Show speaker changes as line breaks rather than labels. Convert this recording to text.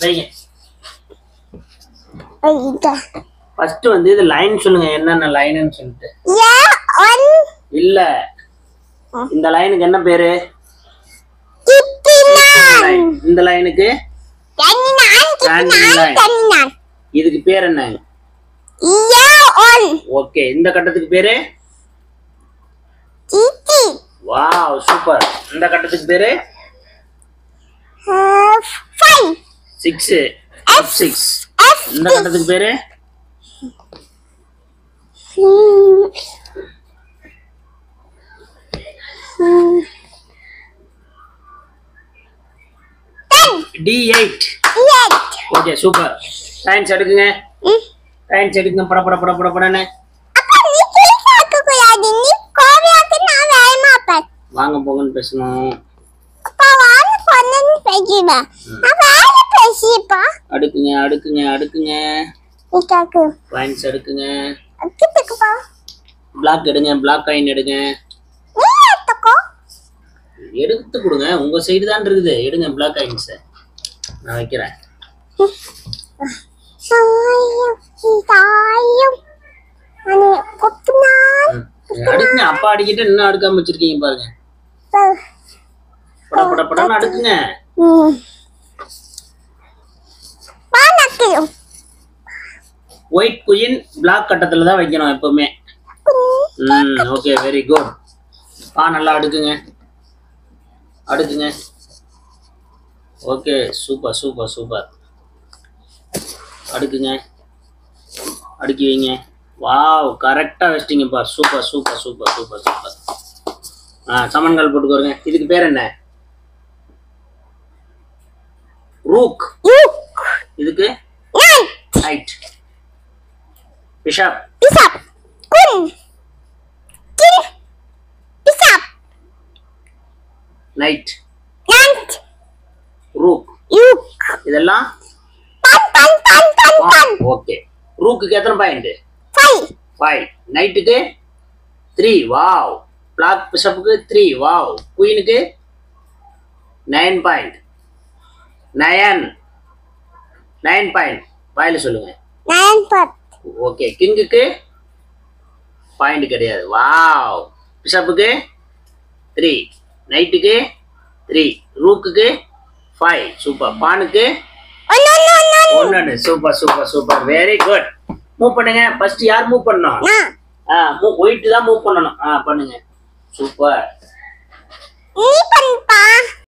வைங்க. ஃபர்ஸ்ட் வந்து இது லைன் சொல்லுங்க, என்னென்ன லைன்னு சொல்லிட்டு. இல்ல, இந்த லைனுக்கு என்ன பேரு? இந்த லைனுக்கு இதுக்கு பேர் என்ன? ஓகே, இந்த கட்டத்துக்கு பேரு? Wow, super. இந்த கட்டத்துக்கு பேரு? 6. F6. இந்த கட்டத்துக்கு பேரு? D8. Okay, super. லைன்ஸ் எடுக்குங்க. லைன்ஸ் எடுக்குங்க. பட பட பட பட படன்னு. வாங்க போங்கன்னு பேசணும். அடுக்குங்க அடுக்குங்க அடுக்குங்க. லைன்ஸ் எடுக்குங்க. பிளாக் எடுங்க. பிளாக் காயின் எடுங்க. எடுத்து கொடுங்க, உங்க சைடு தான் இருக்குது. எடுங்க பிளாக் காயின்ஸ். நான் வைக்கிறேன். அடுக்குங்க. அப்பா அடிக்கிட்டு இன்னும் அடுக்காம வச்சிருக்கீங்க பாருங்க. பட பட படன்னு அடுக்குங்க. ஒயிட் குயின் பிளாக் கட்டத்துல தான் வைக்கணும் எப்பவுமே. Okay, very good. நல்லா அடுக்குங்க. அடுக்குங்க. Okay, super super super. அடுக்குங்க. அடுக்கி வைங்க. வாவ், கரெக்டா வச்சிட்டீங்கப்பா. Super super super super super. சமன்கள் போட்டுக்கோங்க. இதுக்கு பேர் என்ன? ரூக். இதுக்கு நைட். பிஷப். நைட். ரூக். இதெல்லாம் ஓகே. ரூக்குக்கு எத்தனை பாயிண்ட்? 5. நைட்டுக்கு 3. வாவ். பிளாக் பிஷப்புக்கு 3. வாவ். குயினுக்கு 9 பாயிண்ட். 9 பாயிண்ட். பாயில சொல்லுங்க. ஓகே. கிங்குக்கு பாயிண்ட் கிடையாது. வாவ். பிஷப்புக்கு 3. நைட்டுக்கு 3. ரூக்குக்கு 5. சூப்பர். பானுக்கு 1. Super super super. Very good. Move பண்ணுங்க. ஃபர்ஸ்ட் யார் மூவ் பண்ணணும்? ஒயிட் தான் மூவ் பண்ணணும். பண்ணுங்க. சூப்பர்.